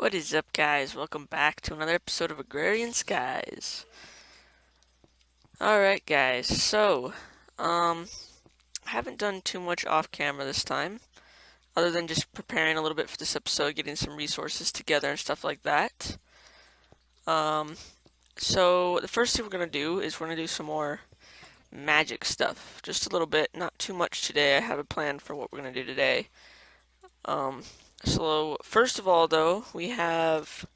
What is up, guys? Welcome back to another episode of Agrarian Skies. Alright, guys, so, I haven't done too much off camera this time, other than just preparing a little bit for this episode, getting some resources together and stuff like that. So, the first thing we're going to do is we're going to do some more magic stuff, just a little bit, not too much today. I have a plan for what we're going to do today. So, first of all, though, we have...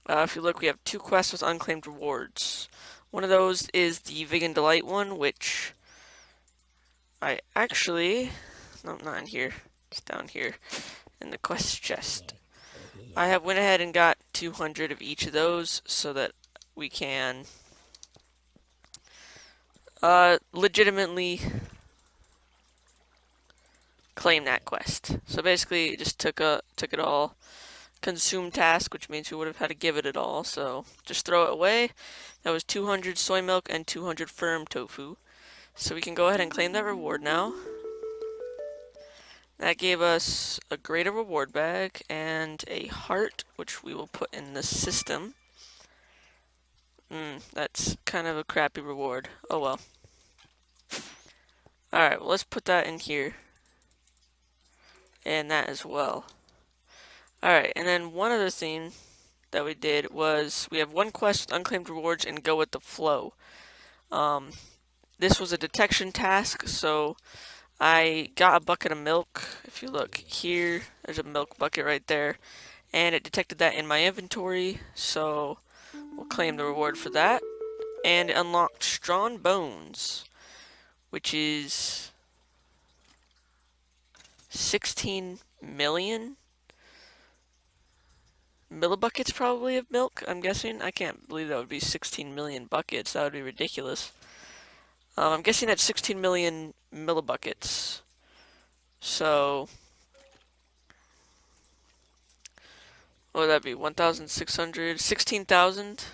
if you look, we have 2 quests with unclaimed rewards. One of those is the Vegan Delight one, which I actually... No, not in here. It's down here in the quest chest. I have went ahead and got 200 of each of those so that we can legitimately claim that quest. So basically, it just took it all. Consume task, which means we would have had to give it all, so just throw it away. That was 200 soy milk and 200 firm tofu. So we can go ahead and claim that reward now. That gave us a greater reward bag and a heart, which we will put in the system. That's kind of a crappy reward. Oh well. Alright, well, let's put that in here. And that as well. Alright, and then one other thing that we did was we have 1 quest with unclaimed rewards and go with the flow. This was a detection task, so I got a bucket of milk. If you look here, there's a milk bucket right there, and it detected that in my inventory, so we'll claim the reward for that. And it unlocked Strong Bones, which is 16 million millibuckets probably of milk, I'm guessing. I can't believe that would be 16 million buckets. That would be ridiculous. I'm guessing that's 16 million millibuckets. So, what would that be? 1,600? 16,000?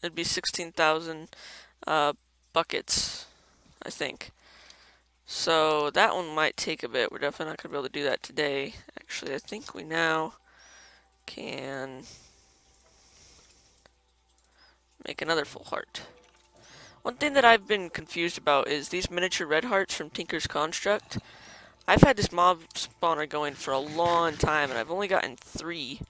It'd be 16,000 buckets, I think. So, that one might take a bit. We're definitely not going to be able to do that today. Actually, I think we now can make another full heart. One thing that I've been confused about is these miniature red hearts from Tinker's Construct. I've had this mob spawner going for a long time, and I've only gotten 3.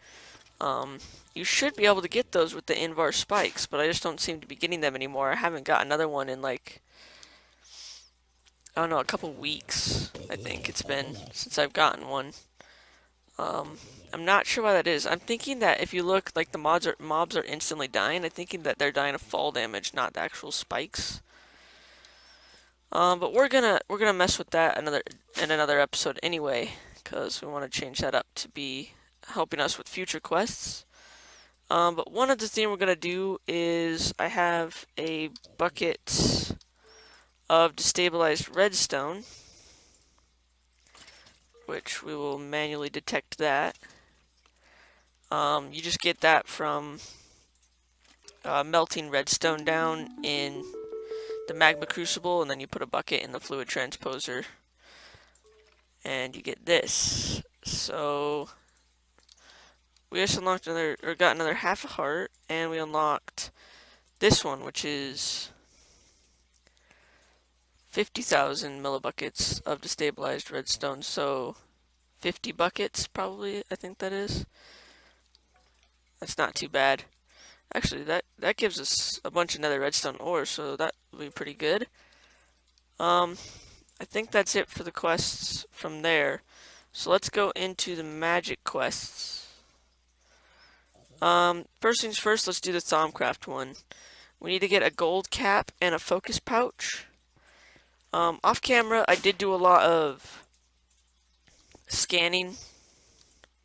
You should be able to get those with the Invar spikes, but I just don't seem to be getting them anymore. I haven't got another one in, like, I don't know, a couple weeks, I think it's been, since I've gotten one. I'm not sure why that is. I'm thinking that if you look, like, the mobs are instantly dying. I'm thinking that they're dying of fall damage, not the actual spikes. But we're gonna mess with that in another episode anyway, because we want to change that up to be helping us with future quests. But one other thing we're gonna do is I have a bucket of destabilized redstone, which we will manually detect that. You just get that from melting redstone down in the magma crucible, and then you put a bucket in the fluid transposer, and you get this. So we just unlocked got another half a heart, and we unlocked this one, which is 50,000 millibuckets of destabilized redstone. So 50 buckets, probably, I think that is. That's not too bad. Actually, that gives us a bunch of nether redstone ore, so that will be pretty good. I think that's it for the quests from there. So let's go into the magic quests. First things first, let's do the Thaumcraft one. We need to get a gold cap and a focus pouch. Off camera, I did do a lot of scanning.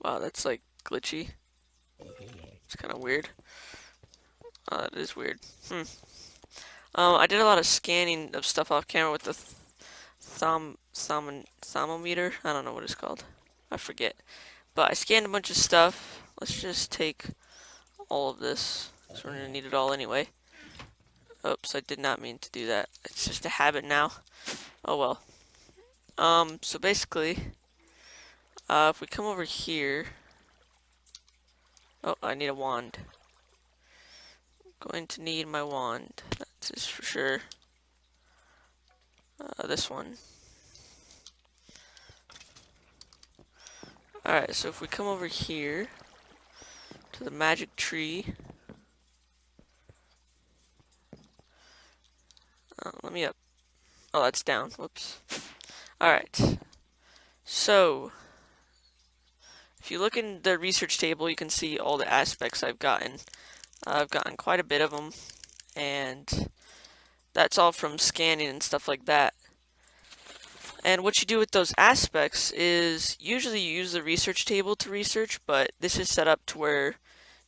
Wow, that's like glitchy. It's kind of weird. That is weird. I did a lot of scanning of stuff off camera with the thermometer. I don't know what it's called. I forget. But I scanned a bunch of stuff. Let's just take all of this, because we're going to need it all anyway. Oops, I did not mean to do that. It's just a habit now. Oh well. So basically, if we come over here, Oh, I need a wand. Going to need my wand. That's just for sure. This one. Alright, so if we come over here to the magic tree. Let me up. Oh, that's down. Whoops. Alright. So, if you look in the research table, you can see all the aspects I've gotten. I've gotten quite a bit of them, and that's all from scanning and stuff like that. And what you do with those aspects is usually you use the research table to research, but this is set up to where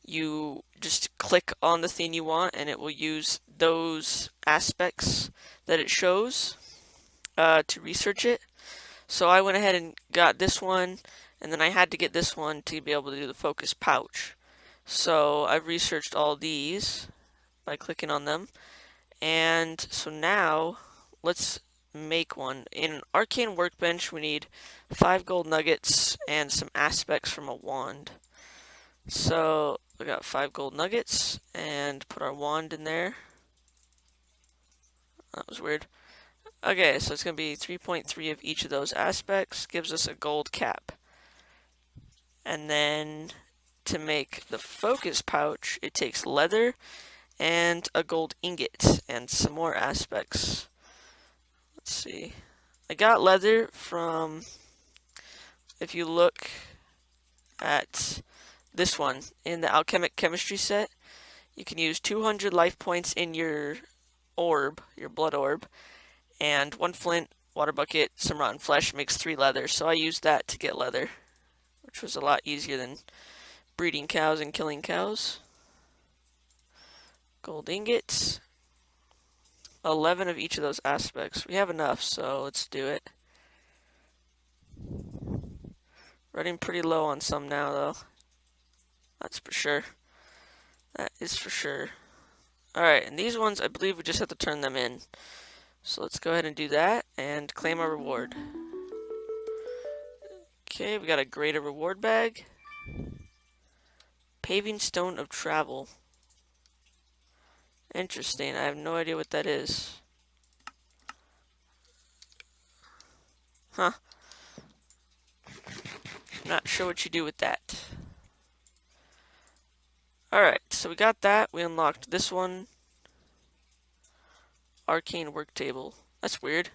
you just click on the thing you want and it will use those aspects that it shows to research it. So I went ahead and got this one, and then I had to get this one to be able to do the focus pouch. So I've researched all these by clicking on them. And so now let's make one. In an arcane workbench, we need 5 gold nuggets and some aspects from a wand. So we got 5 gold nuggets and put our wand in there. That was weird. Okay, so it's going to be 3.3 of each of those aspects, gives us a gold cap. And then to make the focus pouch, it takes leather and a gold ingot and some more aspects. Let's see. I got leather from, if you look at this one, in the alchemic chemistry set, you can use 200 life points in your orb, your blood orb, and 1 flint, water bucket, some rotten flesh makes 3 leather. So I used that to get leather, which was a lot easier than breeding cows and killing cows. Gold ingots. 11 of each of those aspects. We have enough, so let's do it. Running pretty low on some now, though. That's for sure. That is for sure. Alright, and these ones, I believe we just have to turn them in. So let's go ahead and do that and claim our reward. Okay, we got a greater reward bag. Paving stone of travel. Interesting, I have no idea what that is. Huh. Not sure what you do with that. Alright, so we got that. We unlocked this one. Arcane work table. That's weird.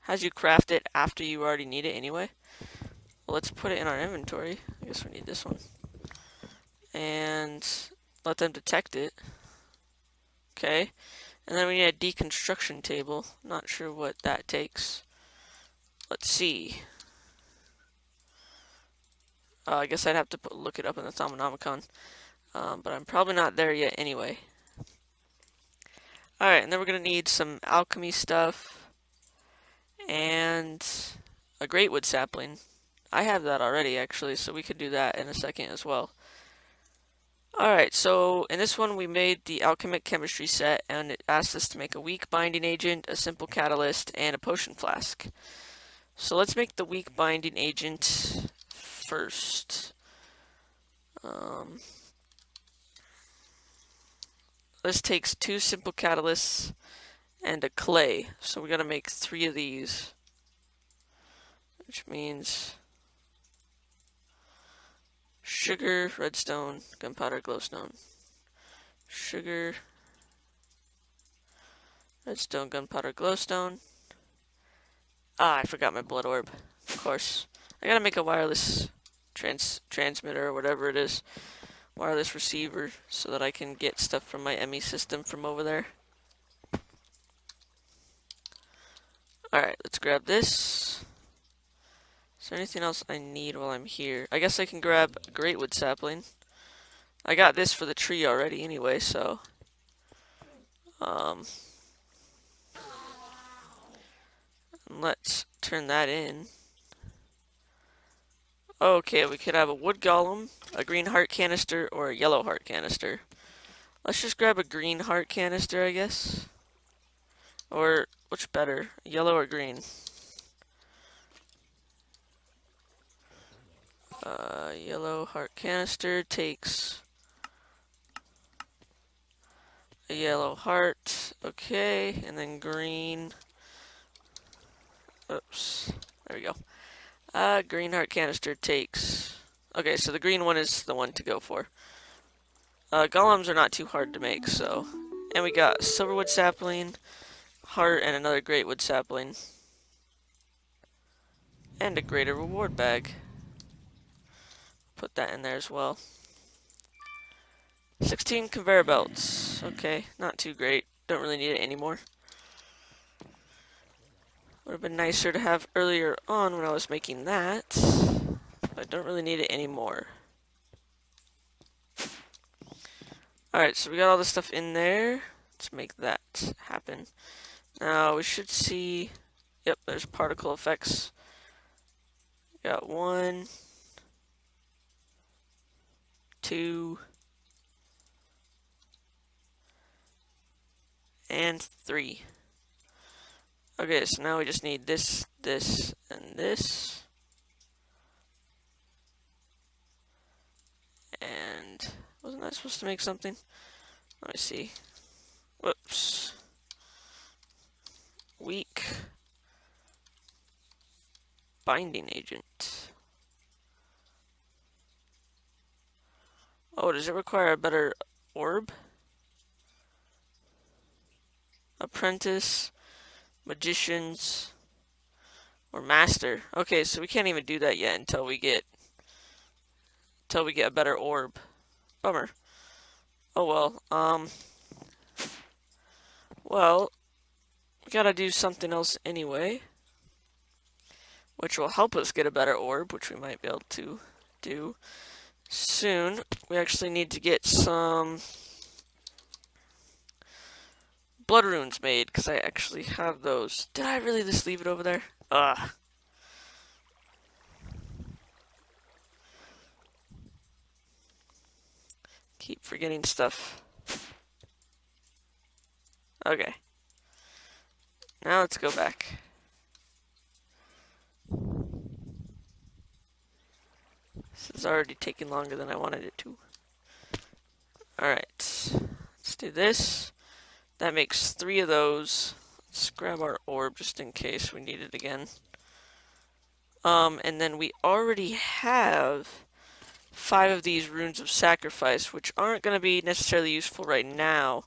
Has you craft it after you already need it anyway? Well, let's put it in our inventory. I guess we need this one. And let them detect it. Okay. And then we need a deconstruction table. Not sure what that takes. Let's see. I guess I'd have to look it up in the Thaumonomicon. But I'm probably not there yet anyway. Alright, and then we're going to need some alchemy stuff. And a great wood sapling. I have that already, actually, so we could do that in a second as well. Alright, so in this one we made the alchemic chemistry set, and it asked us to make a weak binding agent, a simple catalyst, and a potion flask. So let's make the weak binding agent first. This takes 2 simple catalysts and a clay, so we gotta make 3 of these, which means sugar, redstone, gunpowder, glowstone. Sugar, redstone, gunpowder, glowstone. Ah, I forgot my blood orb. Of course. I gotta make a wireless transmitter or whatever it is. Wireless receiver so that I can get stuff from my ME system from over there. Alright, let's grab this. Is there anything else I need while I'm here? I guess I can grab a great wood sapling. I got this for the tree already anyway, so let's turn that in. Okay, we could have a wood golem, a green heart canister, or a yellow heart canister. Let's just grab a green heart canister, I guess. Or, which better, yellow or green? Yellow heart canister takes a yellow heart, okay, and then green. Oops, there we go. Green heart canister takes. Okay, so the green one is the one to go for. Golems are not too hard to make, so. And we got silverwood sapling, heart, and another greatwood sapling. And a greater reward bag. Put that in there as well. 16 conveyor belts. Okay, not too great. Don't really need it anymore. Would have been nicer to have earlier on when I was making that. But I don't really need it anymore. Alright, so we got all this stuff in there. Let's make that happen. Now we should see... Yep, there's particle effects. Got 1, 2, and 3. Okay, so now we just need this, this, and this. And wasn't I supposed to make something? Let me see. Whoops. Weak binding agent. Oh, does it require a better orb? Apprentice, magicians, or master. Okay, so we can't even do that yet until we get a better orb. Bummer. Oh well. Well, we gotta do something else anyway, which will help us get a better orb, which we might be able to do soon. We actually need to get some blood runes made, because I actually have those. Did I really just leave it over there? Ugh. Keep forgetting stuff. Okay. Now let's go back. This is already taking longer than I wanted it to. Alright. Let's do this. That makes 3 of those. Let's grab our orb just in case we need it again. And then we already have 5 of these runes of sacrifice, which aren't going to be necessarily useful right now,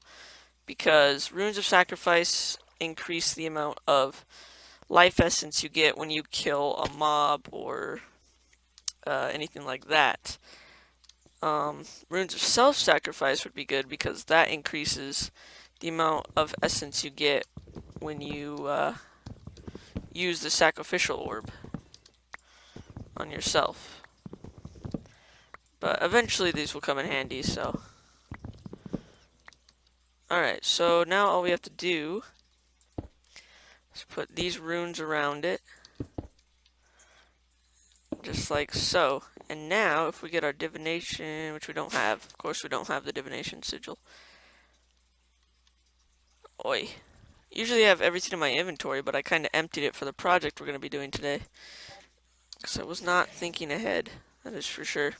because runes of sacrifice increase the amount of life essence you get when you kill a mob or anything like that. Runes of self-sacrifice would be good because that increases the amount of essence you get when you use the sacrificial orb on yourself. But eventually these will come in handy, so. Alright, so now all we have to do is put these runes around it. Just like so. And now, if we get our divination, which we don't have, of course we don't have the divination sigil. Oi. Usually I have everything in my inventory, but I kind of emptied it for the project we're going to be doing today. Because I was not thinking ahead, that is for sure.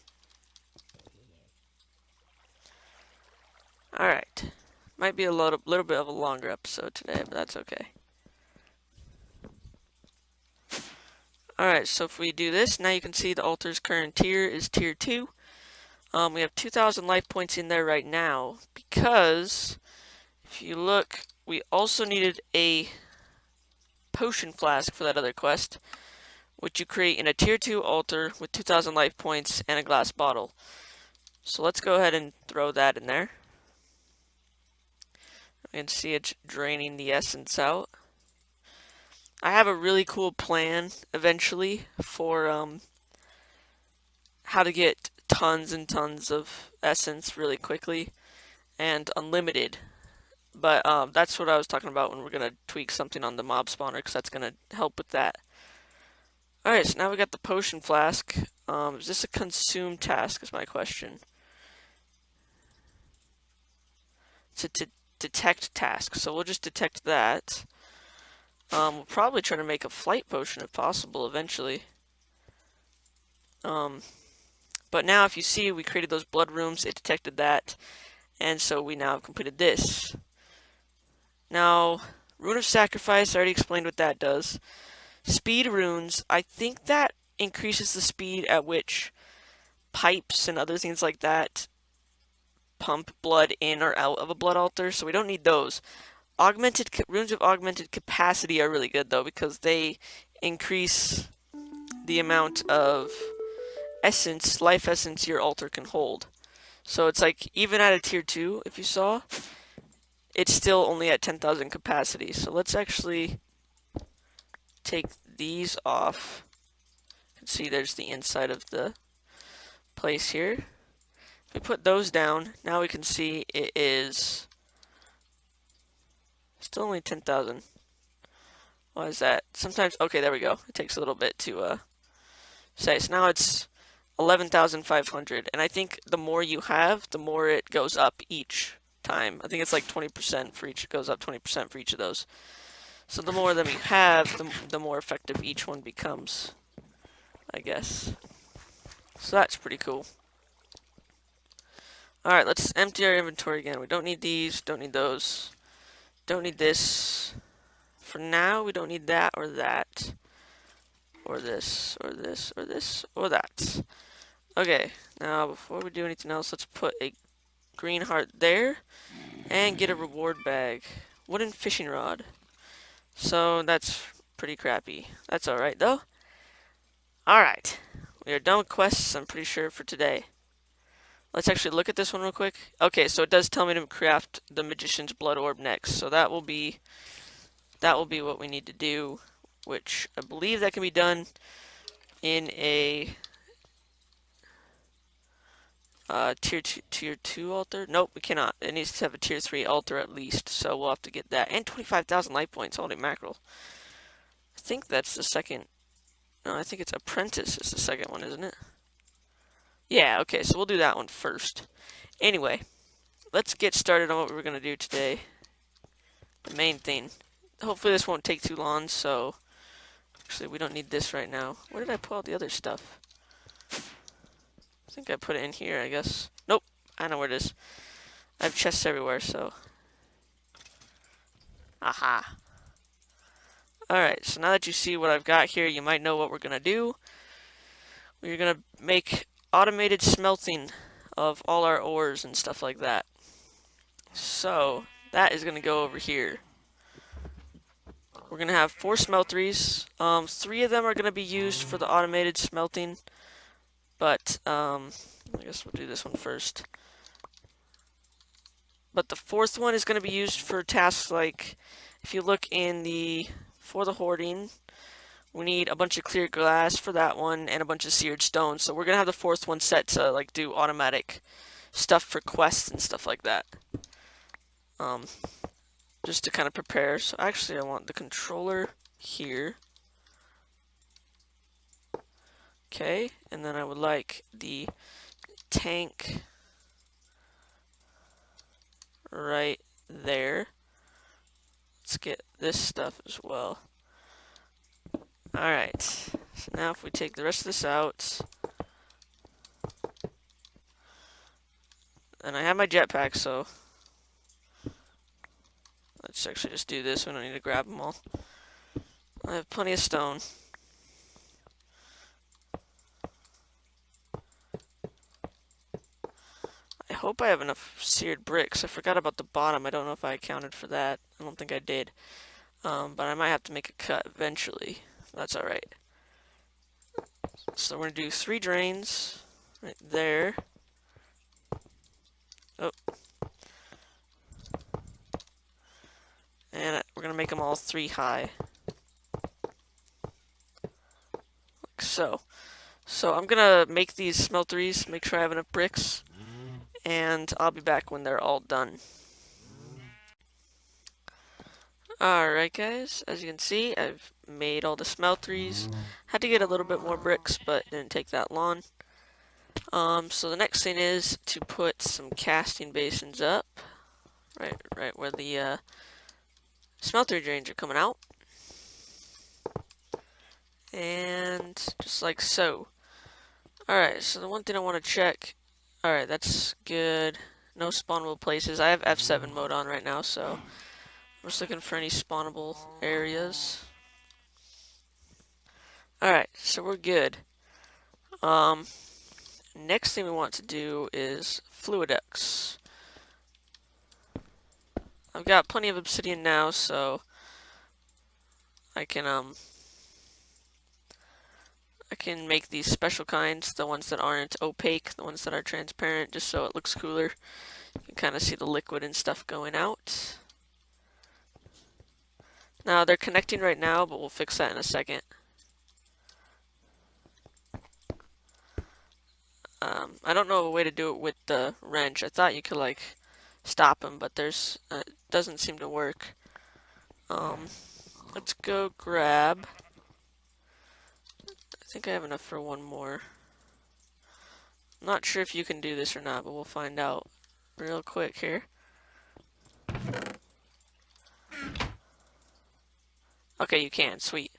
Alright. Might be a little bit of a longer episode today, but that's okay. Alright, so if we do this, now you can see the altar's current tier is tier 2. We have 2,000 life points in there right now, because if you look, we also needed a potion flask for that other quest, which you create in a tier 2 altar with 2,000 life points and a glass bottle. So let's go ahead and throw that in there. You can see it's draining the essence out. I have a really cool plan eventually for how to get tons and tons of essence really quickly and unlimited. But that's what I was talking about when we're going to tweak something on the mob spawner, because that's going to help with that. Alright, so now we got the potion flask. Is this a consume task is my question. It's a detect task, so we'll just detect that. We'll probably try to make a flight potion if possible eventually. But now if you see, we created those blood rooms, it detected that, And so we now have completed this. Now, Rune of Sacrifice, I already explained what that does. Speed runes, I think that increases the speed at which pipes and other things like that pump blood in or out of a blood altar, so we don't need those. Runes of augmented capacity are really good though, because they increase the amount of essence, life essence your altar can hold. So it's like, even at a tier 2, if you saw, it's still only at 10,000 capacity. So let's actually take these off. You can see there's the inside of the place here. If we put those down, now we can see it is still only 10,000. Why is that? Sometimes, okay, there we go. It takes a little bit to say. So now it's 11,500, and I think the more you have, the more it goes up each time. I think it's like 20% for each. It goes up 20% for each of those. So the more of them you have, the more effective each one becomes, I guess. So that's pretty cool. Alright, let's empty our inventory again. We don't need these, don't need those, don't need this. For now, we don't need that or that. Or this, or this, or this, or that. Okay, now before we do anything else, let's put a green heart there and get a reward bag. Wooden fishing rod. So that's pretty crappy. That's alright though. Alright, we are done with quests, I'm pretty sure, for today. Let's actually look at this one real quick. Okay, so it does tell me to craft the magician's blood orb next. So that will be what we need to do, which I believe that can be done in a tier 2 altar. Nope, we cannot. It needs to have a tier 3 altar at least, so we'll have to get that. And 25,000 life points. Holy mackerel. I think that's the second. No, I think it's Apprentice is the second one, isn't it? Yeah, okay, so we'll do that one first. Anyway, let's get started on what we're going to do today. The main thing. Hopefully this won't take too long, so... Actually, we don't need this right now. Where did I put all the other stuff? I think I put it in here, I guess. Nope, I know where it is. I have chests everywhere, so... Aha. Alright, so now that you see what I've got here, you might know what we're going to do. We're going to make automated smelting of all our ores and stuff like that. So, that is going to go over here. We're going to have 4 smelteries. 3 of them are going to be used for the automated smelting. But, I guess we'll do this one first. But the 4th one is going to be used for tasks like, if you look for the hoarding, we need a bunch of clear glass for that one, and a bunch of seared stone. So we're going to have the 4th one set to, like, do automatic stuff for quests and stuff like that. Just to kind of prepare. So actually I want the controller here. Okay, and then I would like the tank right there. Let's get this stuff as well. Alright, so now if we take the rest of this out, and I have my jetpack, so let's actually just do this. We don't need to grab them all. I have plenty of stone. I hope I have enough seared bricks. I forgot about the bottom. I don't know if I accounted for that. I don't think I did. But I might have to make a cut eventually. That's alright. So we're going to do 3 drains right there. Oh. And we're going to make them all 3 high. Like so. So I'm going to make these smelteries, make sure I have enough bricks. And I'll be back when they're all done. Alright guys, as you can see, I've made all the smelteries. Had to get a little bit more bricks, but it didn't take that long. So the next thing is to put some casting basins up. Right where the smelter drains are coming out. And just like so. Alright, so the one thing I want to check. Alright, that's good. no spawnable places. I have F7 mode on right now, so I'm just looking for any spawnable areas. Alright, so we're good. Next thing we want to do is Fluidex. I've got plenty of obsidian now, so I can make these special kinds, the ones that aren't opaque, the ones that are transparent, just so it looks cooler. You can kind of see the liquid and stuff going out. Now, they're connecting right now, but we'll fix that in a second. I don't know a way to do it with the wrench. I thought you could, like, stop them, but there's it doesn't seem to work. Let's go grab... I think I have enough for one more. I'm not sure if you can do this or not, but we'll find out real quick here. Okay, you can. Sweet.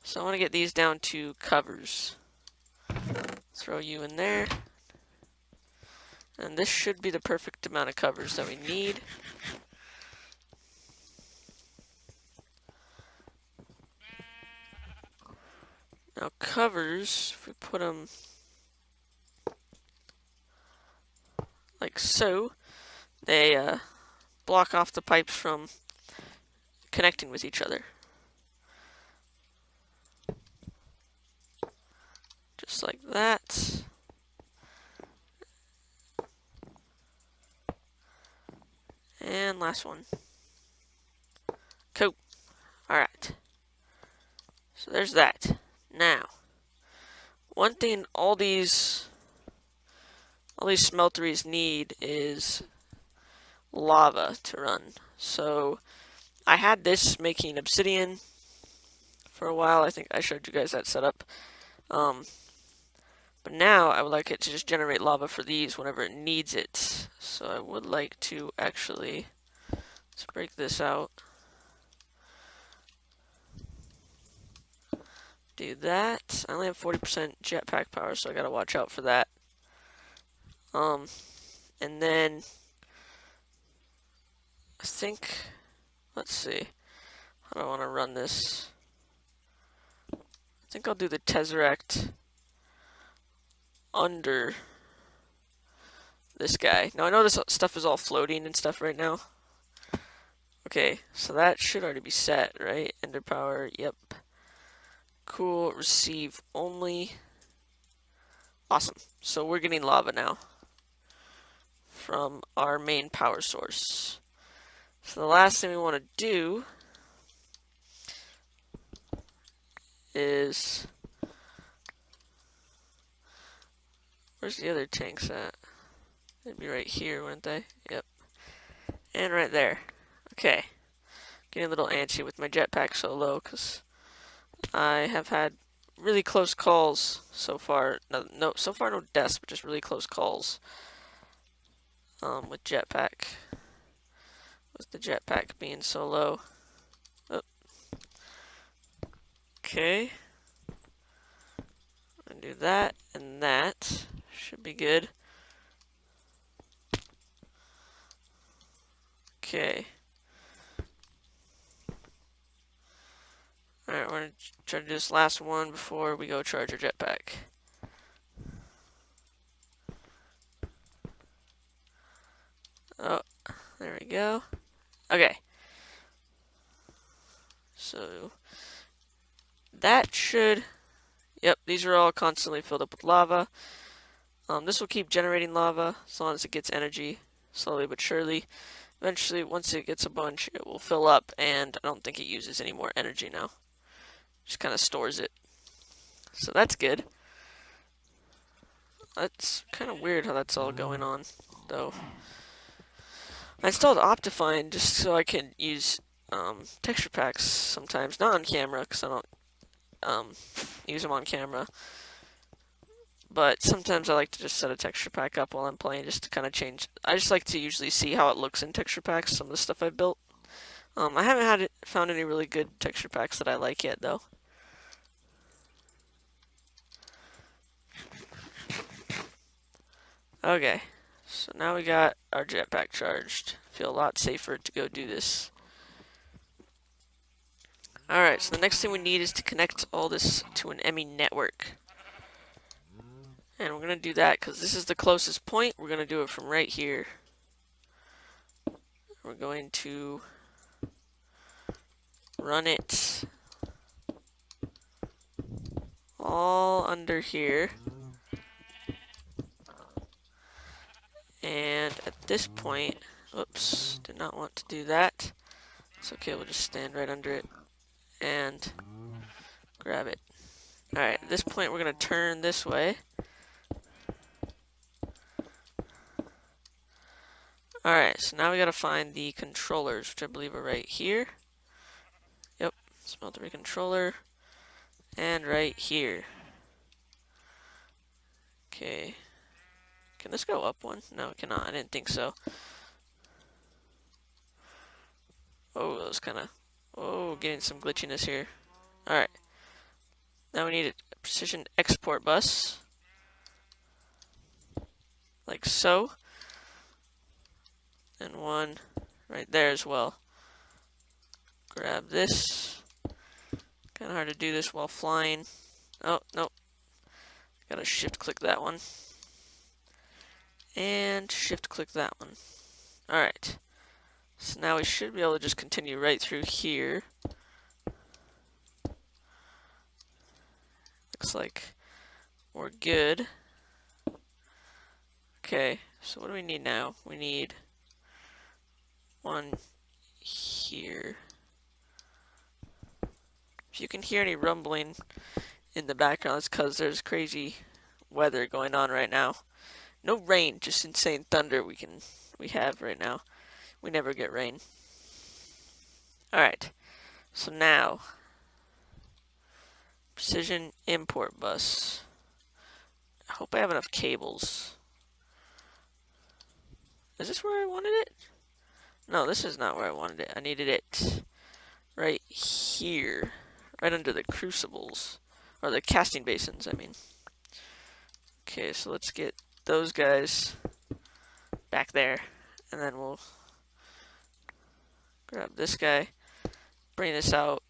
So I want to get these down to covers. Throw you in there. And this should be the perfect amount of covers that we need. Now covers, if we put them like so, they block off the pipes from connecting with each other. Just like that. And last one. Cool. Alright. So there's that. Now, one thing all these smelteries need is lava to run. So I had this making obsidian for a while. I think I showed you guys that setup. But now I would like it to just generate lava for these whenever it needs it. So I would like to actually, let's break this out. Do that. I only have 40% jetpack power, so I gotta watch out for that. And then I think, let's see, how do I want to run this? I think I'll do the Tesseract under this guy. Now I know this stuff is all floating and stuff right now. Okay, so that should already be set, right? Ender power, yep. Cool, receive only. Awesome. So we're getting lava now from our main power source. So the last thing we want to do is, where's the other tanks at? They'd be right here, wouldn't they? Yep. And right there. Okay. Getting a little antsy with my jetpack so low because I have had really close calls so far. So far no deaths, but just really close calls with jetpack. With the jetpack being so low. Oh. Okay. I'm gonna do that and that. Should be good. Okay. Alright, we're gonna try to do this last one before we go charge our jetpack. Oh, there we go. Okay. So, that should... Yep, these are all constantly filled up with lava. This will keep generating lava as long as it gets energy, slowly but surely. Eventually, once it gets a bunch, it will fill up, and I don't think it uses any more energy now. Just kind of stores it. So that's good. That's kind of weird how that's all going on, though. I installed Optifine just so I can use texture packs sometimes. Not on camera, because I don't use them on camera. But sometimes I like to just set a texture pack up while I'm playing just to kind of change. I just like to usually see how it looks in texture packs, some of the stuff I've built. I haven't found any really good texture packs that I like yet, though. Okay, So now we got our jetpack charged. Feel a lot safer to go do this. Alright, so the next thing we need is to connect all this to an ME network. And we're going to do that because this is the closest point. We're going to do it from right here. We're going to run it all under here. And at this point, oops, did not want to do that. It's okay, we'll just stand right under it and grab it. Alright, at this point we're going to turn this way. Alright, so now we gotta find the controllers, which I believe are right here. Yep, smeltery controller. And right here. Okay. Can this go up one? No, it cannot. I didn't think so. Oh, that was kinda... Oh, getting some glitchiness here. Alright. Now we need a precision export bus. Like so. And one right there as well. Grab this. Kinda hard to do this while flying. Oh, nope. Gotta shift click that one. And shift click that one. Alright. So now we should be able to just continue right through here. Looks like we're good. Okay, so what do we need now? We need one here. If you can hear any rumbling in the background, it's because there's crazy weather going on right now. No rain, just insane thunder we have right now. We never get rain. Alright, so now precision import bus. I hope I have enough cables. Is this where I wanted it? No, this is not where I wanted it. I needed it right here. Right under the crucibles. Or the casting basins, I mean. Okay, so let's get those guys back there. And then we'll grab this guy. Bring this out.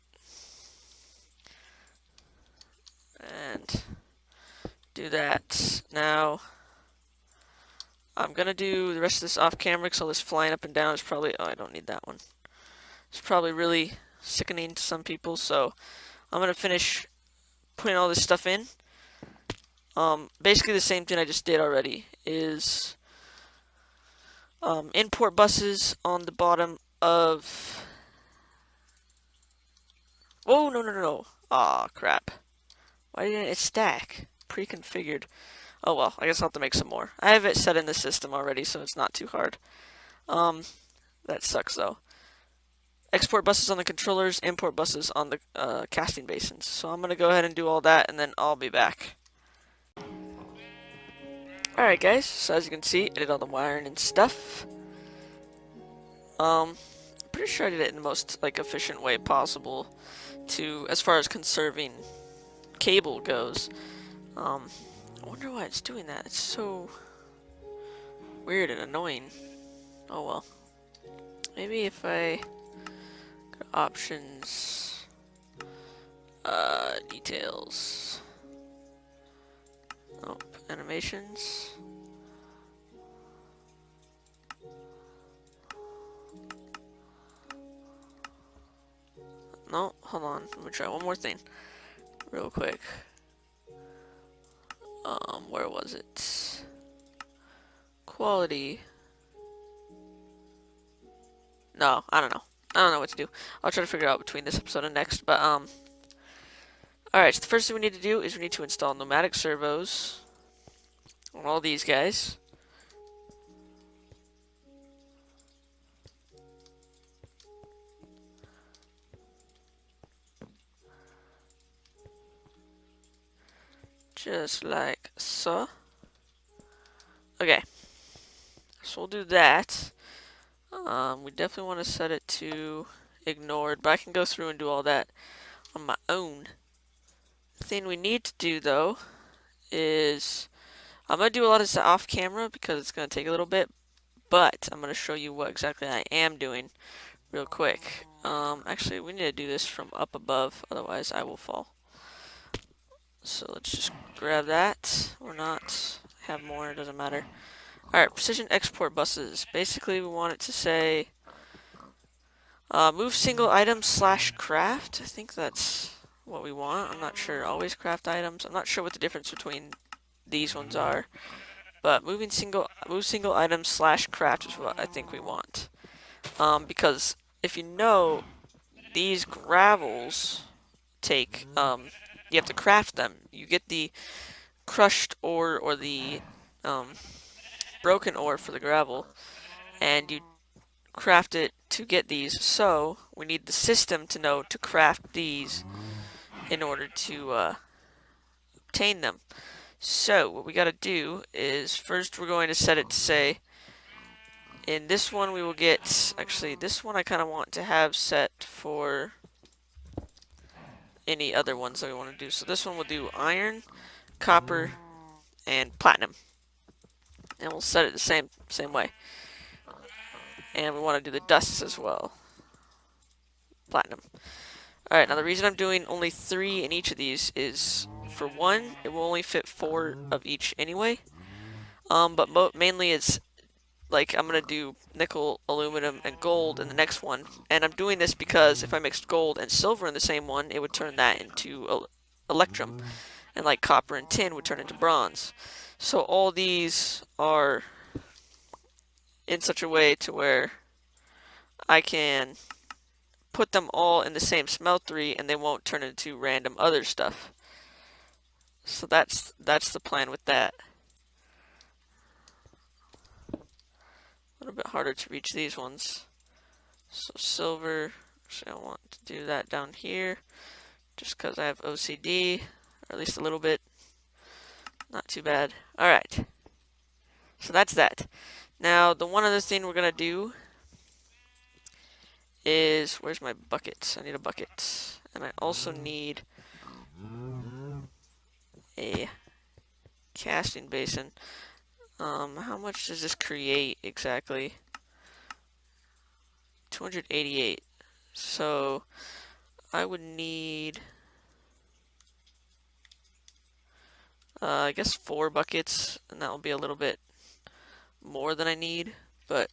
And do that. Now, I'm gonna do the rest of this off camera because all this flying up and down is probably... Oh, I don't need that one. It's probably really sickening to some people, so I'm gonna finish putting all this stuff in. Basically the same thing I just did already is import buses on the bottom of... Oh, no. Aw, crap. Why didn't it stack? Pre-configured. Oh well, I guess I'll have to make some more. I have it set in the system already, so it's not too hard. That sucks though. Export buses on the controllers, import buses on the casting basins. So I'm gonna go ahead and do all that, and then I'll be back. Alright guys, so as you can see, I did all the wiring and stuff. I'm pretty sure I did it in the most efficient way possible to, as far as conserving cable goes. I wonder why it's doing that. It's so weird and annoying. Oh well. Maybe if I go to options, details. Nope, animations. No, hold on. Let me try one more thing real quick. Where was it? Quality. No, I don't know. I don't know what to do. I'll try to figure it out between this episode and next, but, alright, so the first thing we need to do is we need to install pneumatic servos on all these guys. Just like so. Okay. So we'll do that. We definitely want to set it to ignored, but I can go through and do all that on my own. The thing we need to do though is I'm going to do a lot of this off camera because it's going to take a little bit, but I'm going to show you what exactly I am doing real quick. Actually, we need to do this from up above, otherwise I will fall. So let's just grab that, or not, have more, it doesn't matter. Alright, precision export buses. Basically, we want it to say, move single item / craft. I think that's what we want. I'm not sure. Always craft items. I'm not sure what the difference between these ones are. But move single items / craft is what I think we want. Because if you know, these gravels take, you have to craft them. You get the crushed ore or the broken ore for the gravel, and you craft it to get these. So we need the system to know to craft these in order to obtain them. So what we got to do is first we're going to set it to say, in this one we will get, actually this one I kind of want to have set for any other ones that we want to do. So this one we'll do iron, copper, and platinum. And we'll set it the same way. And we want to do the dusts as well. Platinum. Alright, now the reason I'm doing only 3 in each of these is, for one, it will only fit 4 of each anyway. But mainly it's, like, I'm going to do nickel, aluminum, and gold in the next one. And I'm doing this because if I mixed gold and silver in the same one, it would turn that into electrum. And like copper and tin would turn into bronze. So all these are in such a way to where I can put them all in the same smeltery and they won't turn into random other stuff. So that's the plan with that. A little bit harder to reach these ones. So silver, actually I want to do that down here just because I have OCD, or at least a little bit. Not too bad. Alright. So that's that. Now the one other thing we're going to do is, where's my buckets? I need a bucket. And I also need a casting basin. How much does this create exactly? 288. So I would need, I guess 4 buckets, and that will be a little bit more than I need, but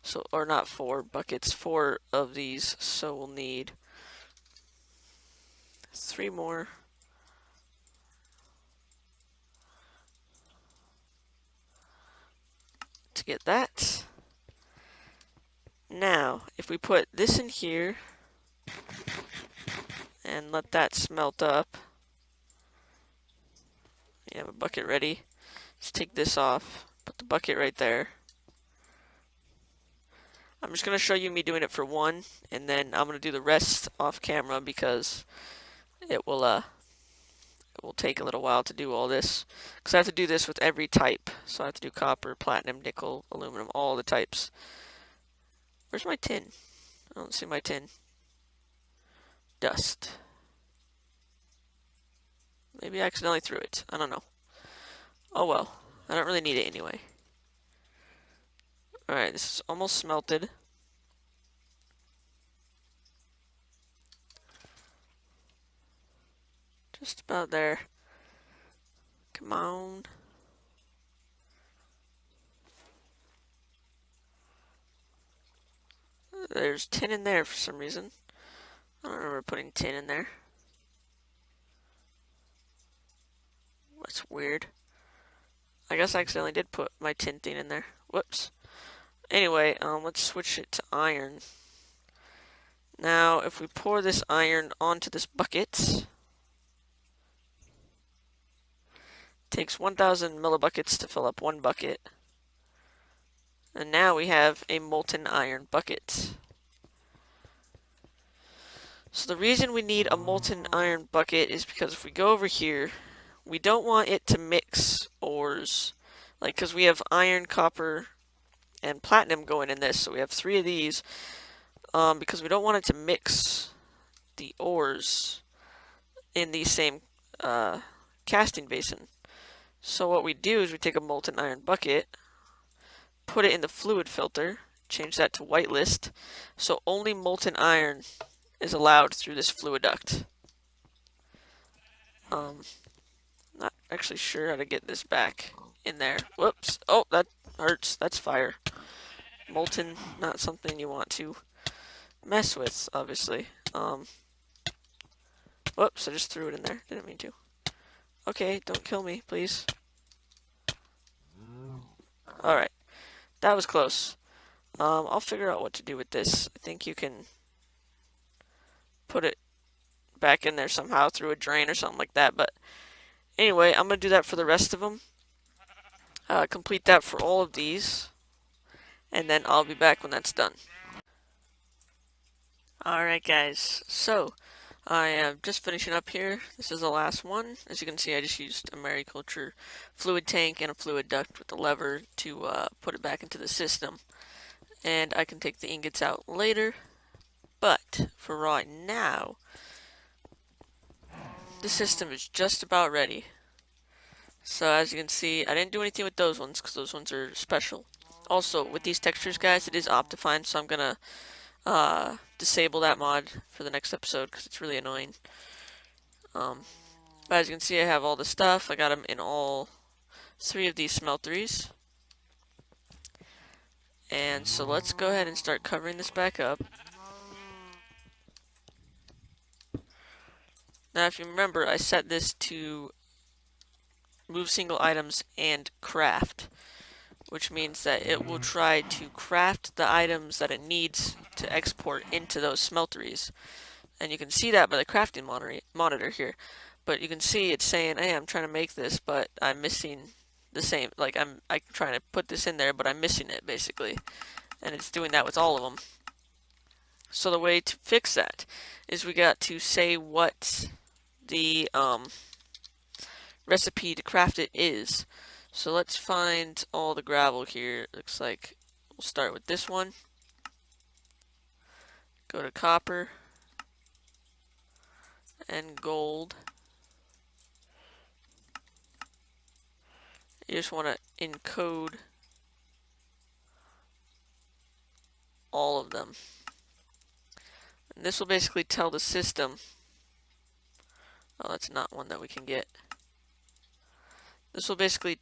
so, or not 4 buckets, 4 of these, so we'll need 3 more. To get that. Now, if we put this in here and let that smelt up, you have a bucket ready. Let's take this off, put the bucket right there. I'm just going to show you me doing it for 1, and then I'm going to do the rest off camera because it will take a little while to do all this. Because I have to do this with every type. So I have to do copper, platinum, nickel, aluminum, all the types. Where's my tin? I don't see my tin. Dust. Maybe I accidentally threw it. I don't know. Oh well. I don't really need it anyway. Alright, this is almost smelted. Just about there. Come on. There's tin in there for some reason. I don't remember putting tin in there. That's weird. I guess I accidentally did put my tin thing in there. Whoops. Anyway, let's switch it to iron. Now, if we pour this iron onto this bucket, it takes 1,000 millibuckets to fill up 1 bucket. And now we have a molten iron bucket. So the reason we need a molten iron bucket is because if we go over here, we don't want it to mix ores. Like, because we have iron, copper, and platinum going in this, so we have 3 of these. Because we don't want it to mix the ores in the same casting basin. So what we do is we take a molten iron bucket, put it in the fluid filter, change that to whitelist, so only molten iron is allowed through this fluid duct. Not actually sure how to get this back in there. Whoops. Oh, that hurts. That's fire. Molten, not something you want to mess with, obviously. Whoops, I just threw it in there. Didn't mean to. Okay, don't kill me, please. Alright, that was close. I'll figure out what to do with this. I think you can put it back in there somehow through a drain or something like that, but anyway, I'm going to do that for the rest of them. Complete that for all of these, and then I'll be back when that's done. Alright guys, so I am just finishing up here. This is the last one. As you can see, I just used a mariculture fluid tank and a fluid duct with a lever to put it back into the system. And I can take the ingots out later, but for right now, the system is just about ready. So as you can see, I didn't do anything with those ones because those ones are special. Also, with these textures, guys, it is Optifine, so I'm gonna disable that mod for the next episode because it's really annoying. But as you can see, I have all the stuff. I got them in all 3 of these smelteries. And so let's go ahead and start covering this back up. Now, if you remember, I set this to move single items and craft, which means that it will try to craft the items that it needs to export into those smelteries. And you can see that by the crafting monitor here. But you can see it's saying, hey, I'm trying to make this, but I'm missing the same, like I'm trying to put this in there, but I'm missing it, basically. And it's doing that with all of them. So the way to fix that is we got to say what the recipe to craft it is. So let's find all the gravel here. Looks like we'll start with this one. Go to copper and gold. You just want to encode all of them. And this will basically tell the system. Oh, that's not one that we can get. This will basically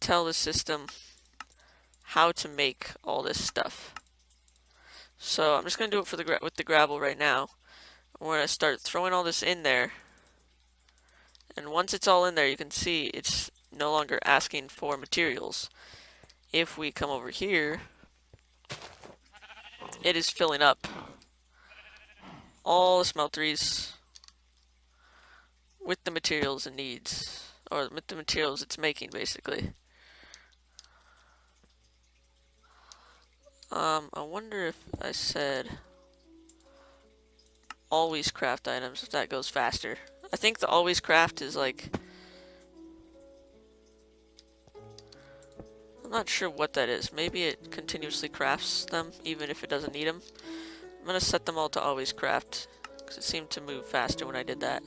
tell the system how to make all this stuff. So I'm just going to do it for with the gravel right now. We're going to start throwing all this in there. And once it's all in there, you can see it's no longer asking for materials. If we come over here, it is filling up all the smelteries with the materials it needs, or with the materials it's making, basically. I wonder if I said always craft items, if that goes faster. I think the always craft is like, I'm not sure what that is. Maybe it continuously crafts them even if it doesn't need them. I'm gonna set them all to always craft because it seemed to move faster when I did that.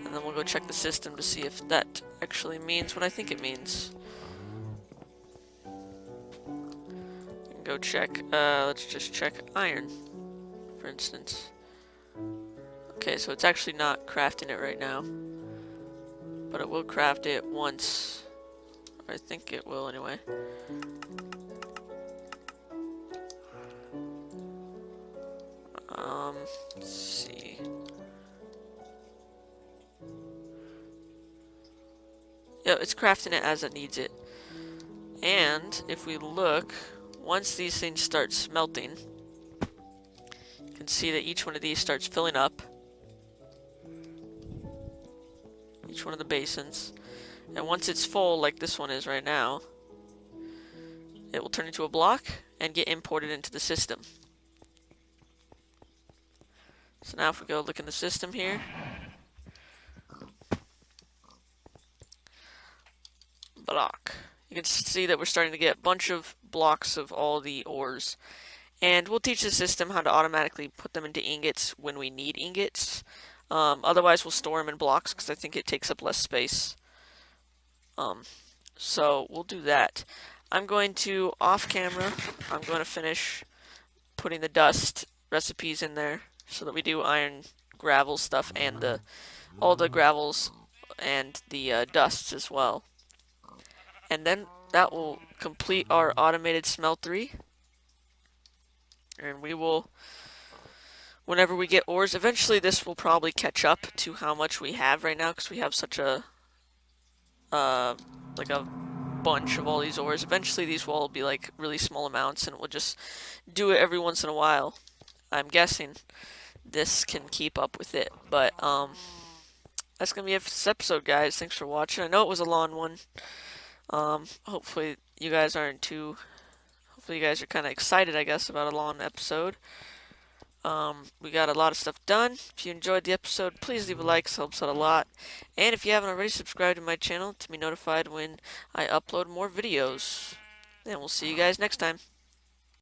And then we'll go check the system to see if that actually means what I think it means. Go check, let's just check iron, for instance. Okay, so it's actually not crafting it right now, but it will craft it once. I think it will anyway. Let's see. Yeah, it's crafting it as it needs it. And if we look, once these things start smelting, you can see that each one of these starts filling up. Each one of the basins. And once it's full, like this one is right now, it will turn into a block and get imported into the system. So now if we go look in the system here, block. You can see that we're starting to get a bunch of blocks of all the ores. And we'll teach the system how to automatically put them into ingots when we need ingots. Otherwise, we'll store them in blocks because I think it takes up less space. So we'll do that. I'm going to, off camera, I'm going to finish putting the dust recipes in there so that we do iron gravel stuff and all the gravels and the dusts as well. And then that will complete our automated smeltery. And we will, whenever we get ores, eventually this will probably catch up to how much we have right now because we have such a like a bunch of all these ores. Eventually these will all be like really small amounts and we'll just do it every once in a while. I'm guessing this can keep up with it, but that's gonna be it for this episode, guys. Thanks for watching. I know it was a long one. Hopefully you guys aren't too, hopefully you guys are kind of excited, I guess, about a long episode. We got a lot of stuff done. If you enjoyed the episode, please leave a like, it helps out a lot. And if you haven't already, subscribed to my channel to be notified when I upload more videos. And we'll see you guys next time.